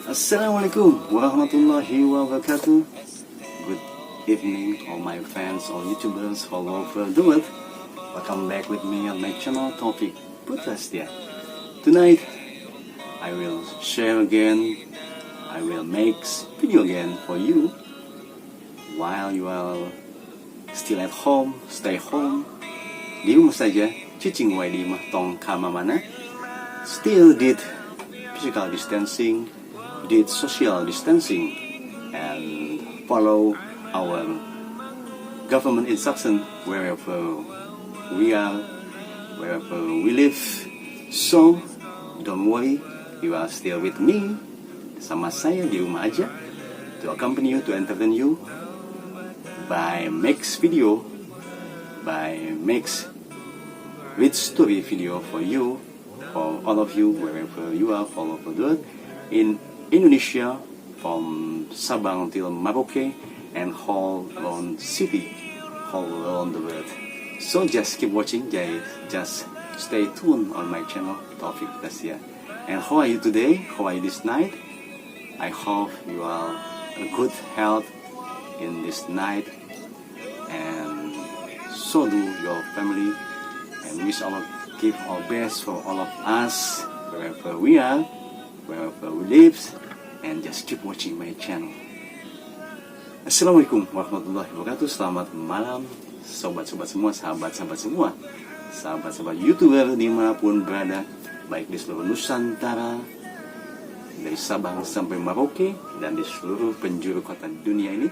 Assalamualaikum warahmatullahi wabarakatuh. Good evening all my fans, all YouTubers all over the world. Welcome back with me on my channel Taufik Putra Setia. Tonight I will share again, I will make video again for you while you are still at home, stay home. Di rumah saja, cicing wae di mah tong kama mana. Still did physical distancing, did social distancing, and follow our government instruction wherever we are, wherever we live. So don't worry, you are still with me, sama saya di rumah aja, to accompany you, to entertain you by next video, by next with story video for you, for all of you, wherever you are, all over the world, in Indonesia, from Sabang till Merauke, and whole around city, whole around the world. So just keep watching, just stay tuned on my channel, Taufik Putra Setia. And how are you today? How are you this night? I hope you are in good health in this night, and so do your family. And wish Allah give our best for all of us, wherever we are, wherever we live, and just keep watching my channel. Assalamualaikum warahmatullahi wabarakatuh. Selamat malam sobat-sobat semua, sahabat-sahabat semua, sahabat-sahabat YouTuber dimanapun berada, baik di seluruh Nusantara, dari Sabang sampai Merauke, dan di seluruh penjuru kota dunia ini.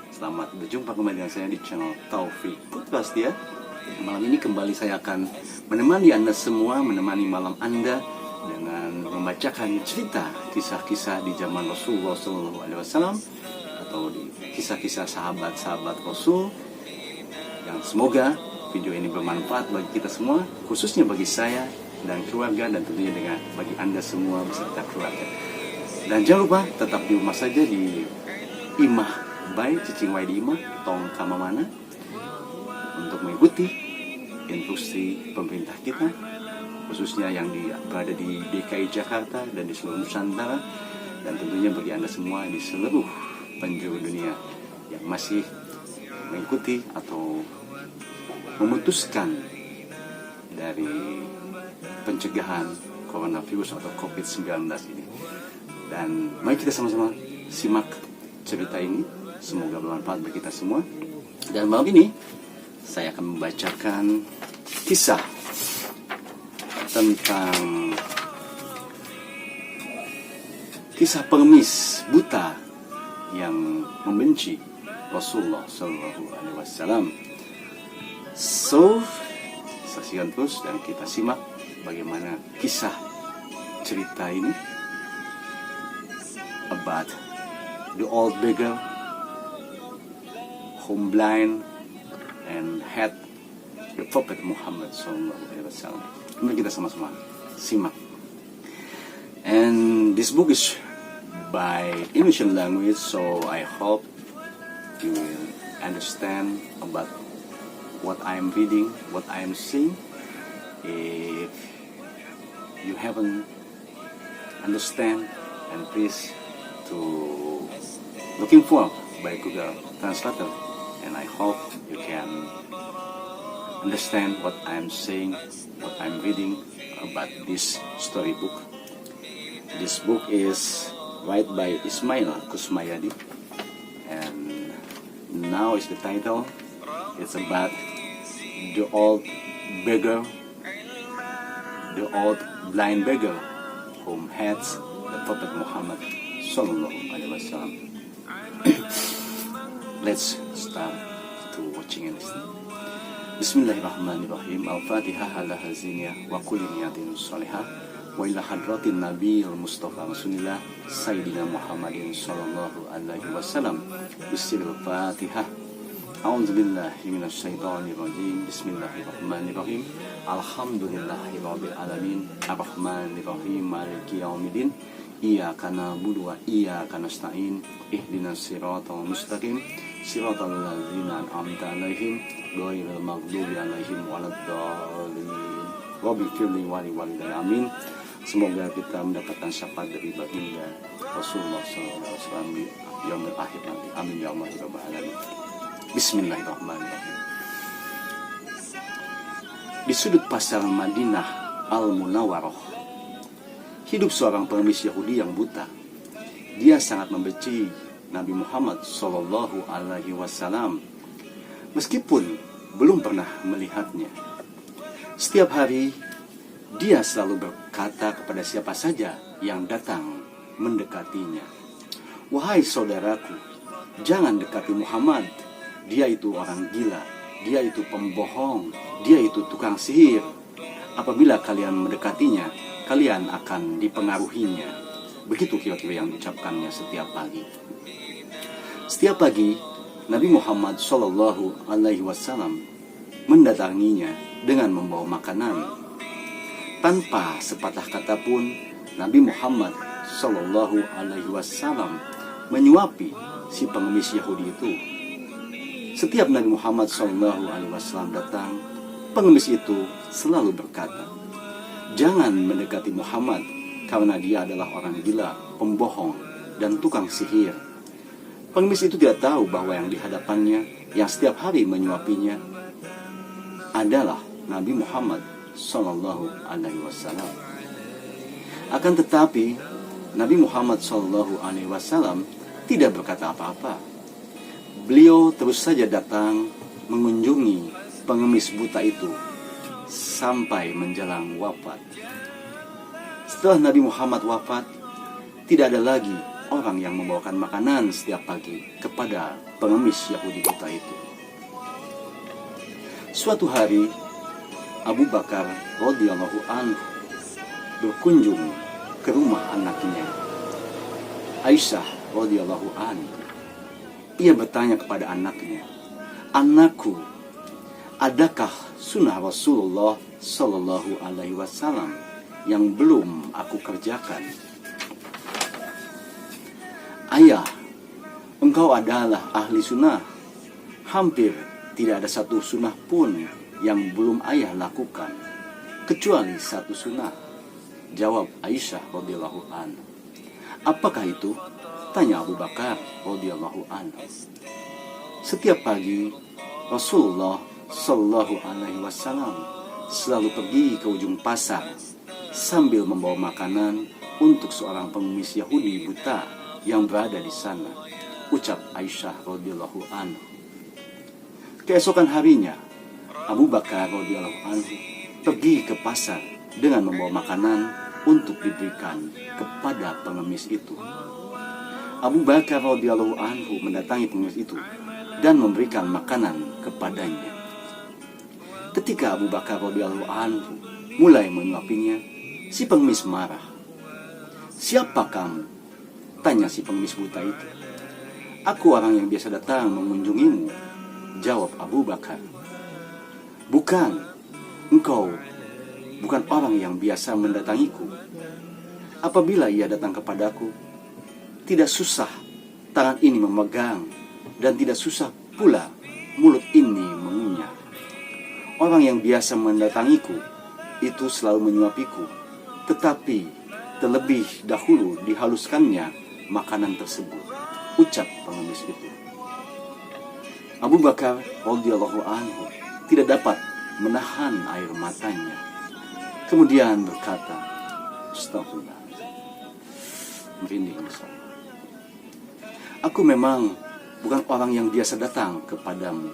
Selamat berjumpa kembali dengan saya di channel Taufik Putra Setia. Malam ini kembali saya akan menemani Anda semua, menemani malam Anda dengan membacakan cerita kisah-kisah di zaman Rasulullah SAW, atau di kisah-kisah sahabat-sahabat Rasul, yang semoga video ini bermanfaat bagi kita semua, khususnya bagi saya dan keluarga, dan tentunya dengan bagi Anda semua beserta keluarga. Dan jangan lupa tetap di rumah saja, di imah baik, cicing wae di imah tong kama mana, untuk mengikuti instruksi pemerintah kita, khususnya yang berada di DKI Jakarta dan di seluruh Nusantara, dan tentunya bagi Anda semua di seluruh penjuru dunia yang masih mengikuti atau memutuskan dari pencegahan coronavirus atau COVID-19 ini. Dan mari kita sama-sama simak cerita ini, semoga bermanfaat bagi kita semua. Dan malam ini saya akan membacakan kisah tentang kisah pengemis buta yang membenci Rasulullah SAW. So, saksikan terus dan kita simak bagaimana kisah cerita ini about the old beggar whom blind and had the Prophet Muhammad SAW. Mari kita sama-sama simak. And this book is by Indonesian language, so I hope you will understand about what I am reading, what I am seeing. If you haven't understand, and please to looking for by Google Translator, and I hope you can understand what I'm saying, what I'm reading about this storybook. This book is written by Ismail Kusmayadi, and now is the title. It's about the old beggar, the old blind beggar whom hates the Prophet Muhammad Sallallahu Alaihi Wasallam. Let's start to watching and listening. Bismillahirrahmanirrahim. Al-Fatihah ala hazinya wa kulli niyatin salihah wa ila hadratin Nabi al-Mustafa Rasulillah Sayyidina Muhammadin Sallallahu Alaihi Wasallam. Bismillahirrahmanirrahim. A'udzu billahi minasy syaithanir rajim. Bismillahirrahmanirrahim. Alhamdulillahirabbil alamin. Arrahmanir rahim. Maliki yaumiddin. Iyyaka na'budu wa iyyaka nasta'in. Ihdinas siratal mustaqim. Siratal ladzina an'amta 'alaihim ghairil maghdubi 'alaihim waladdallin. Rabbil firli wali walidayya amin. Semoga kita mendapatkan syafaat dari baginda Rasulullah SAW di yaumil akhir nanti. Amin ya Allah ya Rabbal alamin. Bismillahirrahmanirrahim. Di sudut pasar Madinah Al-Munawwarah hidup seorang pengemis Yahudi yang buta. Dia sangat membenci Nabi Muhammad Sallallahu Alaihi Wasallam meskipun belum pernah melihatnya. Setiap hari dia selalu berkata kepada siapa saja yang datang mendekatinya, "Wahai saudaraku, jangan dekati Muhammad. Dia itu orang gila, dia itu pembohong, dia itu tukang sihir. Apabila kalian mendekatinya, kalian akan dipengaruhinya." Begitu kira-kira yang diucapkannya setiap pagi. Setiap pagi, Nabi Muhammad Shallallahu Alaihi Wasallam mendatanginya dengan membawa makanan. Tanpa sepatah kata pun, Nabi Muhammad Shallallahu Alaihi Wasallam menyuapi si pengemis Yahudi itu. Setiap Nabi Muhammad Shallallahu Alaihi Wasallam datang, pengemis itu selalu berkata, "Jangan mendekati Muhammad karena dia adalah orang gila, pembohong, dan tukang sihir." Pengemis itu tidak tahu bahwa yang di hadapannya, yang setiap hari menyuapinya, adalah Nabi Muhammad Sallallahu Alaihi Wasallam. Akan tetapi Nabi Muhammad Sallallahu Alaihi Wasallam tidak berkata apa-apa. Beliau terus saja datang mengunjungi pengemis buta itu sampai menjelang wafat. Setelah Nabi Muhammad wafat, tidak ada lagi orang yang membawakan makanan setiap pagi kepada pengemis Yahudi buta itu. Suatu hari, Abu Bakar radhiyallahu anhu berkunjung ke rumah anaknya, Aisyah radhiyallahu anha. Ia bertanya kepada anaknya, "Anakku, adakah sunnah Rasulullah Sallallahu Alaihi Wasallam yang belum aku kerjakan?" "Ayah, engkau adalah ahli sunnah. Hampir tidak ada satu sunnah pun yang belum ayah lakukan, kecuali satu sunnah," jawab Aisyah radhiyallahu anha. "Apakah itu?" tanya Abu Bakar radhiyallahu anhu. Setiap pagi Rasulullah Shallallahu Alaihi Wasallam selalu pergi ke ujung pasar sambil membawa makanan untuk seorang pengemis Yahudi buta yang berada di sana, ucap Aisyah radhiyallahu anhu. Keesokan harinya, Abu Bakar radhiyallahu anhu pergi ke pasar dengan membawa makanan untuk diberikan kepada pengemis itu. Abu Bakar radhiyallahu anhu mendatangi pengemis itu dan memberikan makanan kepadanya. Ketika Abu Bakar radhiyallahu anhu mulai menyuapinya, si pengemis marah. "Siapa kamu?" tanya si pengemis buta itu. "Aku orang yang biasa datang mengunjungimu," jawab Abu Bakar. "Bukan, engkau bukan orang yang biasa mendatangiku. Apabila ia datang kepadaku, tidak susah tangan ini memegang dan tidak susah pula mulut ini mengunyah. Orang yang biasa mendatangiku itu selalu menyuapiku, tetapi terlebih dahulu dihaluskannya makanan tersebut," ucap pengemis itu. Abu Bakar radhiyallahu anhu tidak dapat menahan air matanya. Kemudian berkata, "Astagfirullah, merinding insya Allah. Aku memang bukan orang yang biasa datang kepadamu.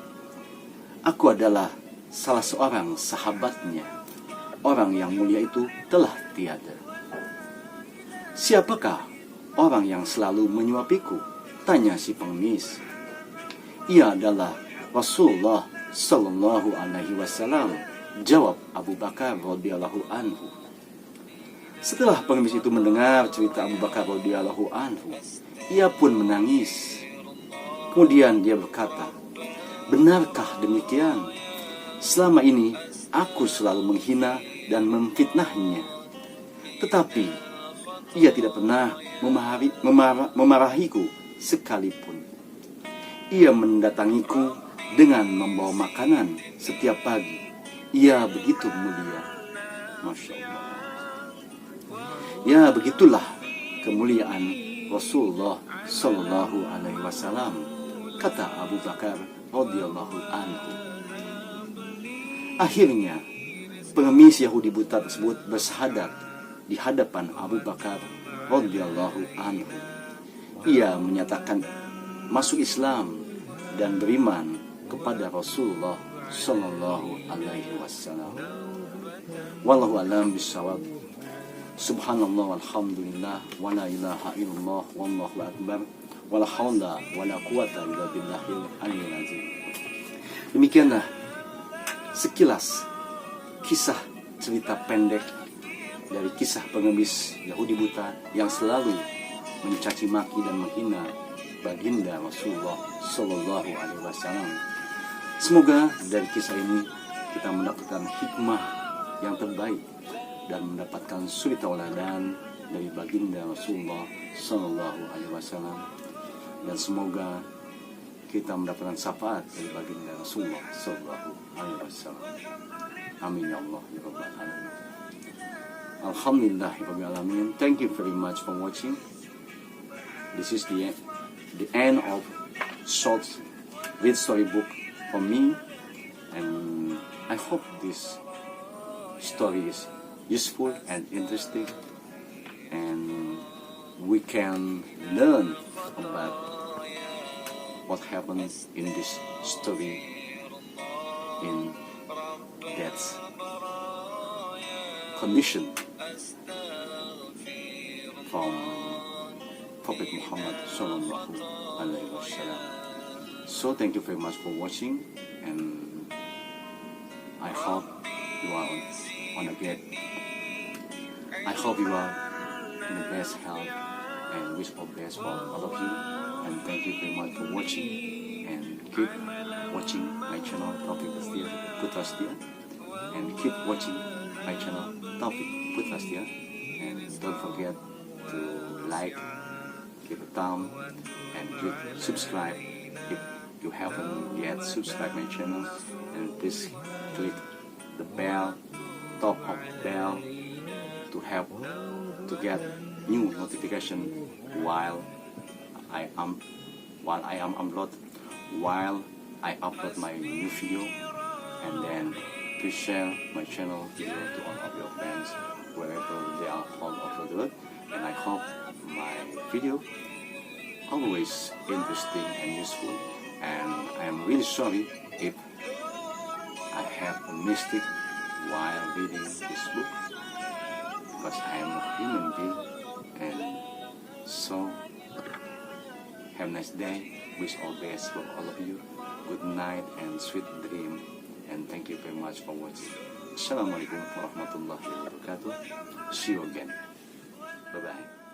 Aku adalah salah seorang sahabatnya. Orang yang mulia itu telah tiada." "Siapakah orang yang selalu menyuapiku?" tanya si pengemis. "Ia adalah Rasulullah Sallallahu Alaihi Wasallam," jawab Abu Bakar radhiyallahu anhu. Setelah pengemis itu mendengar cerita Abu Bakar radhiyallahu anhu, ia pun menangis. Kemudian dia berkata, "Benarkah demikian? Selama ini aku selalu menghina dan memfitnahnya, tetapi ia tidak pernah memarahiku sekalipun. Ia mendatangiku dengan membawa makanan setiap pagi. Ia begitu mulia." Masya Allah. Ya, begitulah kemuliaan Rasulullah Sallallahu Alaihi Wasallam. Kata Abu Bakar radhiyallahu anhu. Akhirnya pengemis Yahudi buta tersebut bersyahadat di hadapan Abu Bakar radhiyallahu anhu. Ia menyatakan masuk Islam dan beriman kepada Rasulullah Sallallahu Alaihi Wasallam. Wallahu a'lam bishawab. Subhanallah walhamdulillah wa la ilaha illallah wallahu akbar wa la haula wa la quwata illa billahil aliyyil azim. Demikianlah sekilas kisah cerita pendek dari kisah pengemis Yahudi buta yang selalu mencaci maki dan menghina baginda Rasulullah Sallallahu Alaihi Wasallam. Semoga dari kisah ini kita mendapatkan hikmah yang terbaik dan mendapatkan suri tauladan dari baginda Rasulullah Sallallahu Alaihi Wasallam, dan semoga kita mendapatkan syafaat dari baginda Rasulullah Sallallahu Alaihi Wasallam. Amin ya Allah ya Rabbal Alamin. Alhamdulillahirabbil alamin. Thank you very much for watching. This is the end of short read storybook for me, and I hope this story is useful and interesting, and we can learn about what happens in this story in that condition from Prophet Muhammad Sallallahu Alaihi Wasallam. So thank you very much for watching, and I hope you are on a good. I hope you are in the best health, and wish all best for all of you. And thank you very much for watching, and keep watching my channel Taufik Putra Setia, and keep watching my channel Taufik Putra Setia, and don't forget to like, give a thumb, and click subscribe if you haven't yet subscribed my channel, and please click the bell, top of bell, to help to get new notification while I upload my new video. And then please share my channel video to all of your friends wherever they are all over the world. And I hope my video always interesting and useful. And I am really sorry if I have a mistake while reading this book, because I am a human being. And so have a nice day. Wish all best for all of you. Good night and sweet dream. And thank you very much for watching. Assalamualaikum warahmatullahi wabarakatuh. See you again. Bye bye.